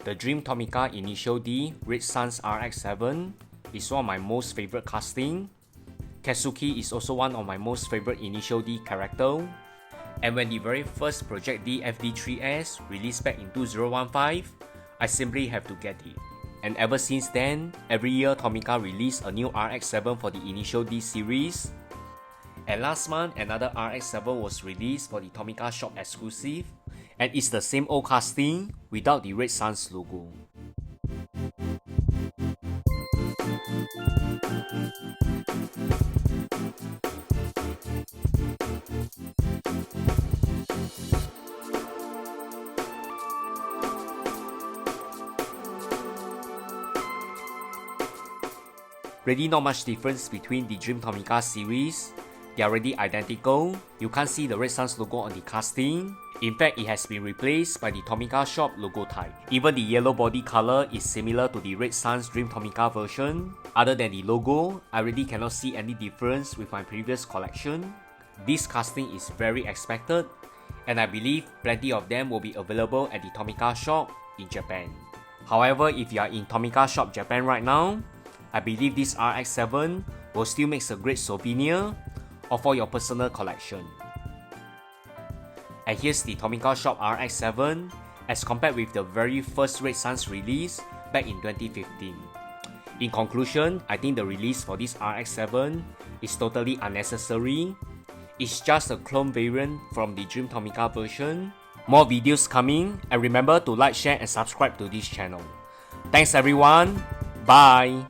The Dream Tomica Initial D RedSuns RX7 is one of my most favorite casting. Suzuki is also one of my most favorite Initial D character. And when the very first Project D FD3S released back in 2015, I simply have to get it. And ever since then, every year Tomica released a new RX7 for the Initial D series. And last month, another RX7 was released for the Tomica Shop exclusive, and it's the same old casting without the RedSuns logo. Really not much difference between the Dream Tomica series. They are already identical. You can't see the RedSuns logo on the casting. In fact, it has been replaced by the Tomica Shop logo type. Even the yellow body color is similar to the RedSuns Dream Tomica version. Other than the logo, I really cannot see any difference with my previous collection. This casting is very expected, and I believe plenty of them will be available at the Tomica Shop in Japan. However, if you are in Tomica Shop Japan right now, I believe this RX7 will still make a great souvenir or for your personal collection. And here's the Tomica Shop RX7 as compared with the very first RedSuns release back in 2015. In conclusion, I think the release for this RX7 is totally unnecessary. It's just a clone variant from the Dream Tomica version. More videos coming, and remember to like, share and subscribe to this channel. Thanks everyone, bye!